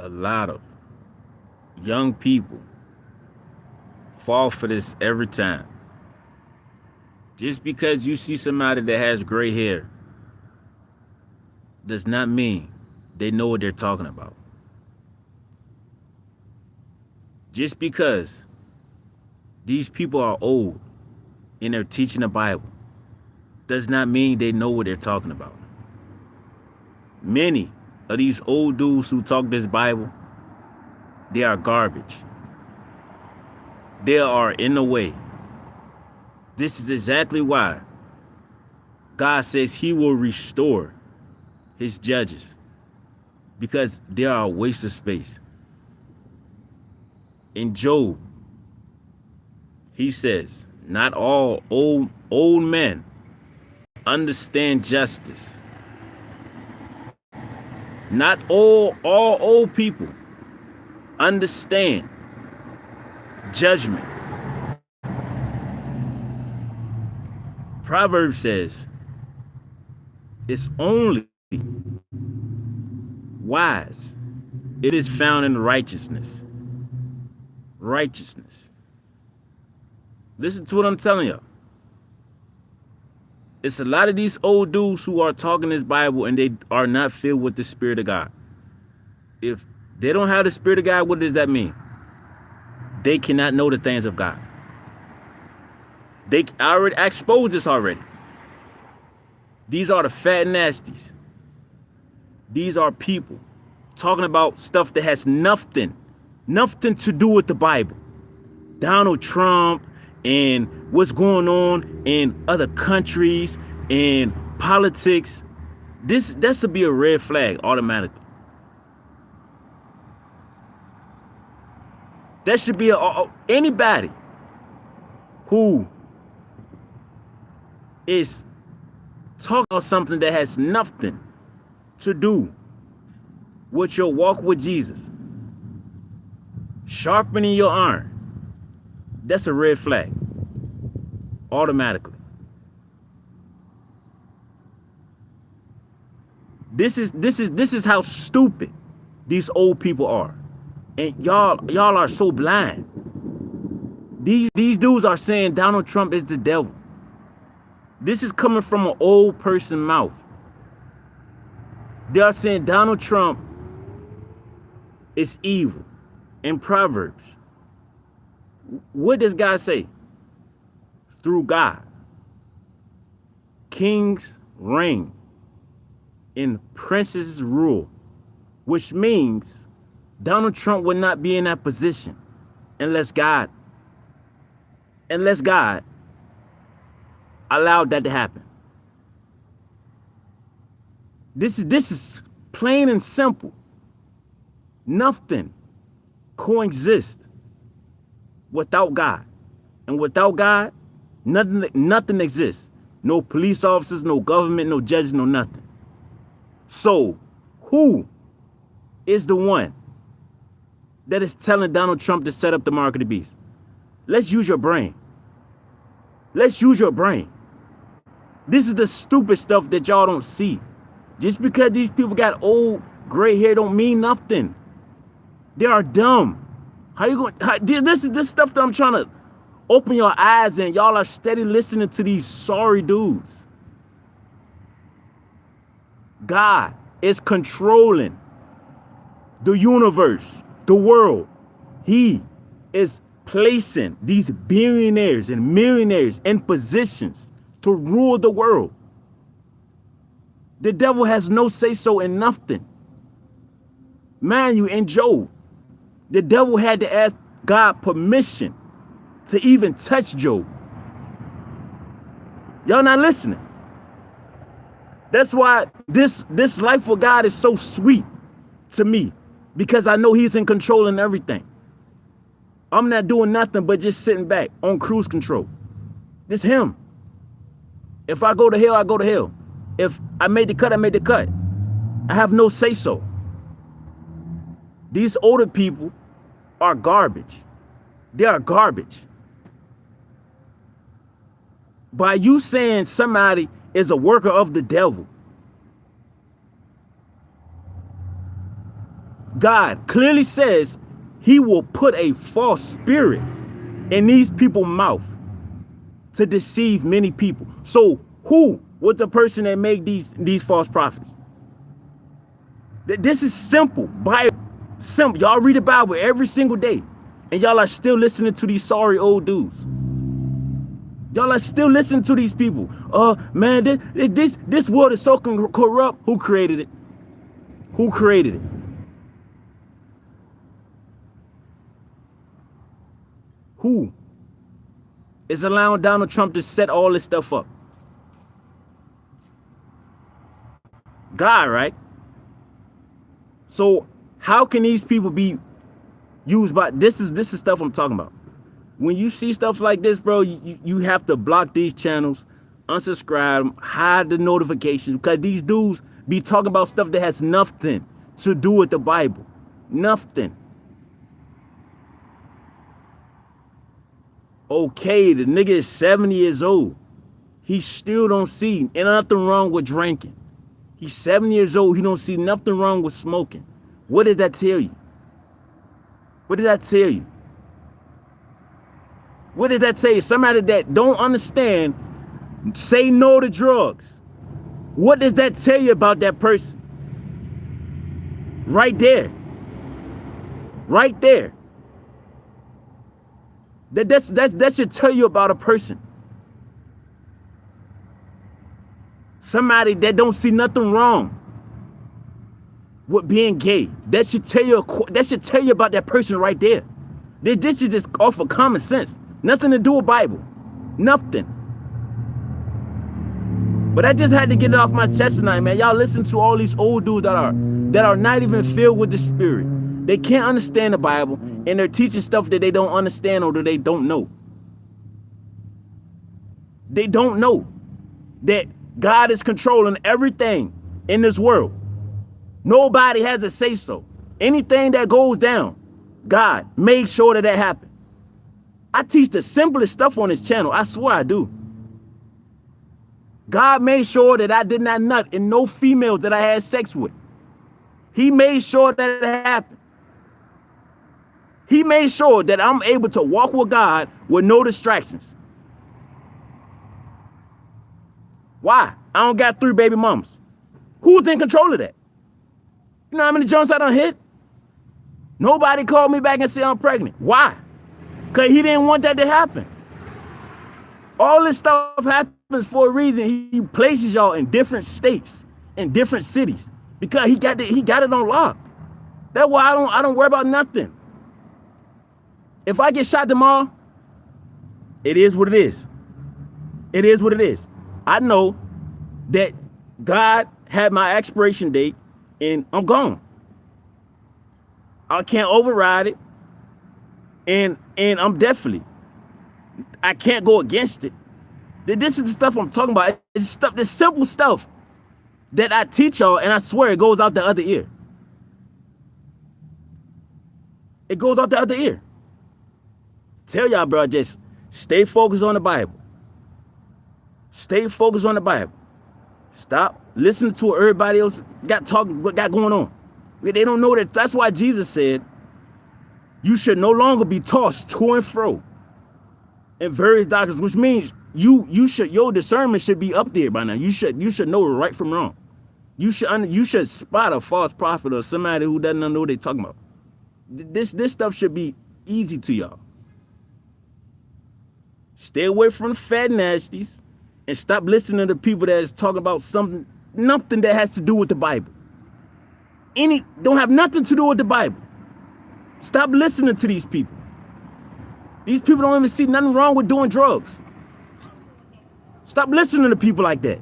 A lot of young people fall for this every time. Just because you see somebody that has gray hair does not mean they know what they're talking about. Just because these people are old and they're teaching the Bible does not mean they know what they're talking about. Many of these old dudes who talk this Bible, they are garbage. They are in the way. This is exactly why God says he will restore his judges, because they are a waste of space. In Job, he says, not all old men understand justice. Not all old people understand judgment. Proverbs says it's only wise. It is found in righteousness. Righteousness. Listen to what I'm telling you. It's a lot of these old dudes who are talking this Bible and they are not filled with the Spirit of God. If they don't have the Spirit of God, what does that mean? They cannot know the things of God. I exposed this already. These are the fat nasties. These are people talking about stuff that has nothing to do with the Bible. Donald Trump and what's going on in other countries and politics. That should be a red flag automatically. That should be anybody who is talking about something that has nothing to do with your walk with Jesus, sharpening your iron. That's a red flag automatically. This is how stupid these old people are. And y'all are so blind. These dudes are saying Donald Trump is the devil. This is coming from an old person's mouth. They are saying Donald Trump is evil. In Proverbs, what does God say? Through God, kings reign and princes rule, which means Donald Trump would not be in that position unless God allowed that to happen. This is plain and simple. Nothing coexists without God. And without God, nothing exists. No police officers, no government, no judges, no nothing. So, who is the one that is telling Donald Trump to set up the mark of the beast? Let's use your brain. Let's use your brain. This is the stupid stuff that y'all don't see. Just because these people got old gray hair don't mean nothing. They are dumb. How you going? This is this stuff that I'm trying to open your eyes in. Y'all are steady listening to these sorry dudes. God is controlling the universe, the world. He is placing these billionaires and millionaires in positions to rule the world. The devil has no say-so in nothing. Man, you in Job, the devil had to ask God permission to even touch Job. Y'all not listening. That's why this life with God is so sweet to me, because I know he's in control in everything. I'm not doing nothing but just sitting back on cruise control. It's him. If I go to hell, I go to hell. If I made the cut, I made the cut. I have no say-so. These older people are garbage. They are garbage. By you saying somebody is a worker of the devil, God clearly says he will put a false spirit in these people's mouth to deceive many people. So who was the person that made these false prophets? This is simple. Bible. Simple. Y'all read the Bible every single day, and y'all are still listening to these sorry old dudes. Y'all are still listening to these people. Man, this world is so corrupt. Who created it? Who created it? Who is allowing Donald Trump to set all this stuff up? God, right? So how can these people be used by this is stuff I'm talking about. When you see stuff like this, bro, you have to block these channels, unsubscribe, hide the notifications, because these dudes be talking about stuff that has nothing to do with the Bible. Nothing. Okay, the nigga is 70 years old. He still don't see nothing wrong with drinking. He's 7 years old. He don't see nothing wrong with smoking. What does that tell you? What does that tell you? What does that tell you? Somebody that don't understand, say no to drugs. What does that tell you about that person? Right there. Right there. That should tell you about a person. Somebody that don't see nothing wrong with being gay. That should tell you about that person right there. This is just off of common sense. Nothing to do with Bible. Nothing. But I just had to get it off my chest tonight, man. Y'all listen to all these old dudes that are not even filled with the Spirit. They can't understand the Bible, and they're teaching stuff that they don't understand or that they don't know. They don't know that God is controlling everything in this world. Nobody has a say-so. Anything that goes down, God made sure that happened. I teach the simplest stuff on this channel. I swear I do. God made sure that I did not nut in no females that I had sex with. He made sure that it happened. He made sure that I'm able to walk with God with no distractions. Why? I don't got 3 baby mamas. Who's in control of that? You know how many jumps I done hit? Nobody called me back and said I'm pregnant. Why? Because he didn't want that to happen. All this stuff happens for a reason. He places y'all in different states, in different cities, because he got it on lock. That's why I don't worry about nothing. If I get shot tomorrow, it is what it is. It is what it is. I know that God had my expiration date and I'm gone. I can't override it. And I'm definitely, I can't go against it. This is the stuff I'm talking about. It's stuff, this simple stuff that I teach y'all, and I swear it goes out the other ear. It goes out the other ear. Tell y'all, bro, just stay focused on the Bible. Stay focused on the Bible. Stop listening to what everybody else got going on. They don't know that. That's why Jesus said, you should no longer be tossed to and fro in various doctrines, which means your discernment should be up there by now. You should know right from wrong. You should spot a false prophet or somebody who doesn't know what they're talking about. This stuff should be easy to y'all. Stay away from the fat nasties and stop listening to people that is talking about nothing that has to do with the Bible. Don't have nothing to do with the Bible. Stop listening to these people. These people don't even see nothing wrong with doing drugs. Stop listening to people like that.